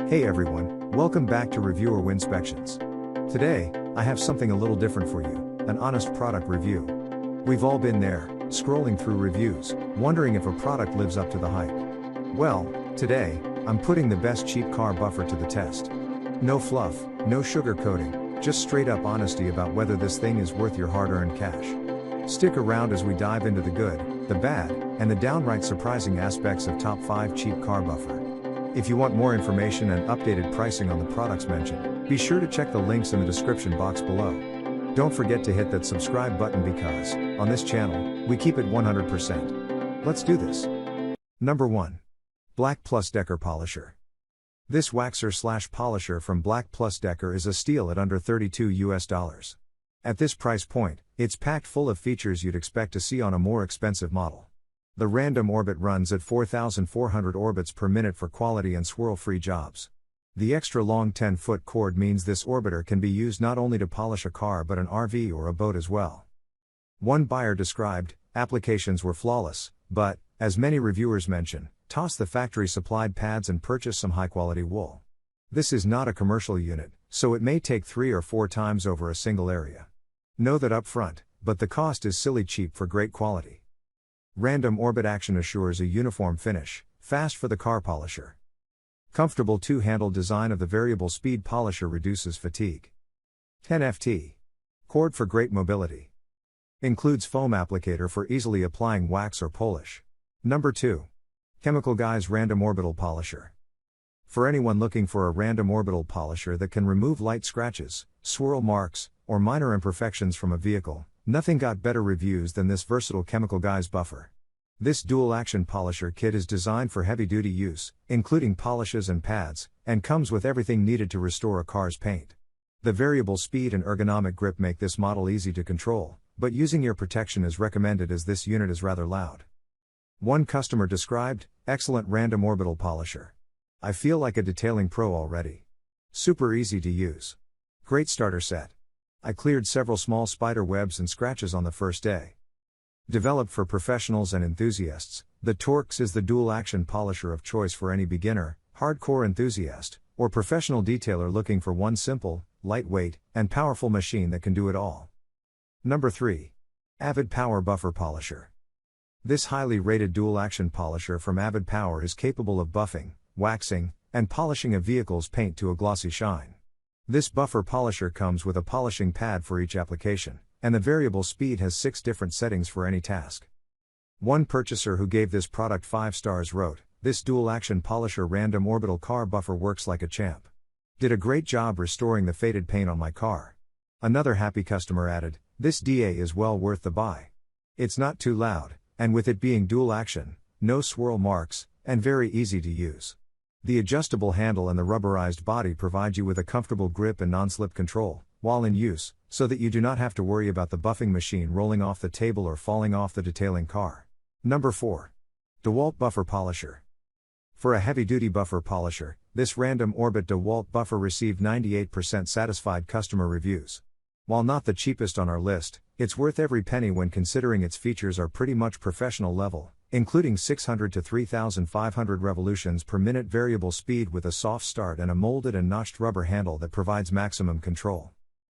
Hey everyone, welcome back to Reviewer Winspections. Today, I have something a little different for you, an honest product review. We've all been there, scrolling through reviews, wondering if a product lives up to the hype. Well, today, I'm putting the best cheap car buffer to the test. No fluff, no sugarcoating, just straight up honesty about whether this thing is worth your hard-earned cash. Stick around as we dive into the good, the bad, and the downright surprising aspects of top 5 cheap car buffer. If you want more information and updated pricing on the products mentioned, be sure to check the links in the description box below. Don't forget to hit that subscribe button because, on this channel, we keep it 100%. Let's do this. Number 1. Black Plus Decker Polisher. This waxer/polisher from Black Plus Decker is a steal at under $32. At this price point, it's packed full of features you'd expect to see on a more expensive model. The random orbit runs at 4,400 orbits per minute for quality and swirl-free jobs. The extra long 10-foot cord means this orbiter can be used not only to polish a car but an RV or a boat as well. One buyer described, applications were flawless, but, as many reviewers mention, toss the factory-supplied pads and purchase some high-quality wool. This is not a commercial unit, so it may take 3 or 4 times over a single area. Know that up front, but the cost is silly cheap for great quality. Random orbit action assures a uniform finish, fast for the car polisher. Comfortable two-handle design of the variable speed polisher reduces fatigue. 10 ft. Cord for great mobility. Includes foam applicator for easily applying wax or polish. Number 2. Chemical Guys Random Orbital Polisher. For anyone looking for a random orbital polisher that can remove light scratches, swirl marks, or minor imperfections from a vehicle, nothing got better reviews than this versatile Chemical Guys buffer. This dual-action polisher kit is designed for heavy-duty use, including polishes and pads, and comes with everything needed to restore a car's paint. The variable speed and ergonomic grip make this model easy to control, but using ear protection is recommended as this unit is rather loud. One customer described, excellent random orbital polisher. I feel like a detailing pro already. Super easy to use. Great starter set. I cleared several small spider webs and scratches on the first day. Developed for professionals and enthusiasts, the Torx is the dual-action polisher of choice for any beginner, hardcore enthusiast, or professional detailer looking for one simple, lightweight, and powerful machine that can do it all. Number 3. Avid Power Buffer Polisher. This highly rated dual-action polisher from Avid Power is capable of buffing, waxing, and polishing a vehicle's paint to a glossy shine. This buffer polisher comes with a polishing pad for each application, and the variable speed has 6 different settings for any task. One purchaser who gave this product 5 stars wrote, "This dual-action polisher random orbital car buffer works like a champ. Did a great job restoring the faded paint on my car." Another happy customer added, "This DA is well worth the buy. It's not too loud, and with it being dual-action, no swirl marks, and very easy to use. The adjustable handle and the rubberized body provide you with a comfortable grip and non-slip control, while in use, so that you do not have to worry about the buffing machine rolling off the table or falling off the detailing car." Number 4. DeWalt Buffer Polisher. For a heavy-duty buffer polisher, this random orbit DeWalt buffer received 98% satisfied customer reviews. While not the cheapest on our list, it's worth every penny when considering its features are pretty much professional level, including 600 to 3,500 revolutions per minute variable speed with a soft start and a molded and notched rubber handle that provides maximum control.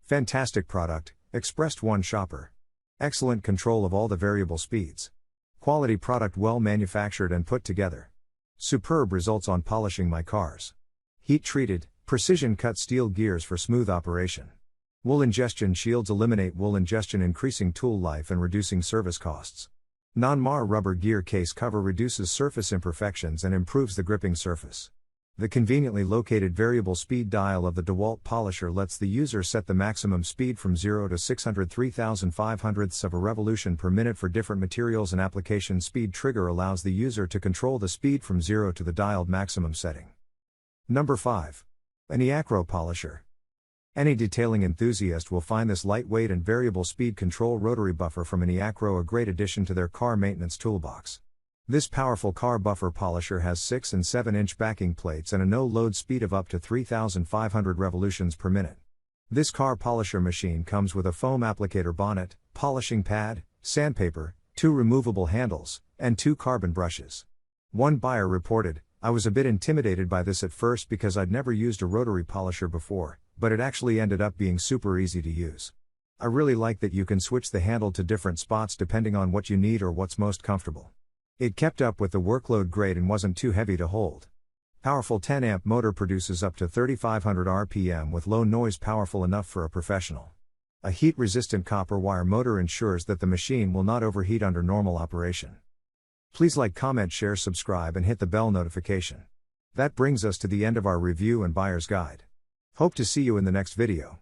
Fantastic product, expressed one shopper. Excellent control of all the variable speeds. Quality product, well manufactured and put together. Superb results on polishing my cars. Heat treated, precision cut steel gears for smooth operation. Wool ingestion shields eliminate wool ingestion, increasing tool life and reducing service costs. Non-mar rubber gear case cover reduces surface imperfections and improves the gripping surface. The conveniently located variable speed dial of the DeWalt polisher lets the user set the maximum speed from 0 to 603,500ths of a revolution per minute for different materials, and application speed trigger allows the user to control the speed from 0 to the dialed maximum setting. Number 5. An Acro Polisher. Any detailing enthusiast will find this lightweight and variable speed control rotary buffer from an Acro a great addition to their car maintenance toolbox. This powerful car buffer polisher has 6 and 7-inch backing plates and a no-load speed of up to 3,500 revolutions per minute. This car polisher machine comes with a foam applicator bonnet, polishing pad, sandpaper, 2 removable handles, and 2 carbon brushes. One buyer reported, I was a bit intimidated by this at first because I'd never used a rotary polisher before, but it actually ended up being super easy to use. I really like that you can switch the handle to different spots depending on what you need or what's most comfortable. It kept up with the workload great and wasn't too heavy to hold. Powerful 10 amp motor produces up to 3500 RPM with low noise, powerful enough for a professional. A heat-resistant copper wire motor ensures that the machine will not overheat under normal operation. Please like, comment, share, subscribe and hit the bell notification. That brings us to the end of our review and buyer's guide. Hope to see you in the next video.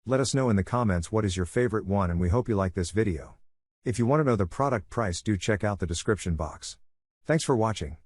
Let us know in the comments what is your favorite one, and we hope you like this video. If you want to know the product price, do check out the description box. Thanks for watching.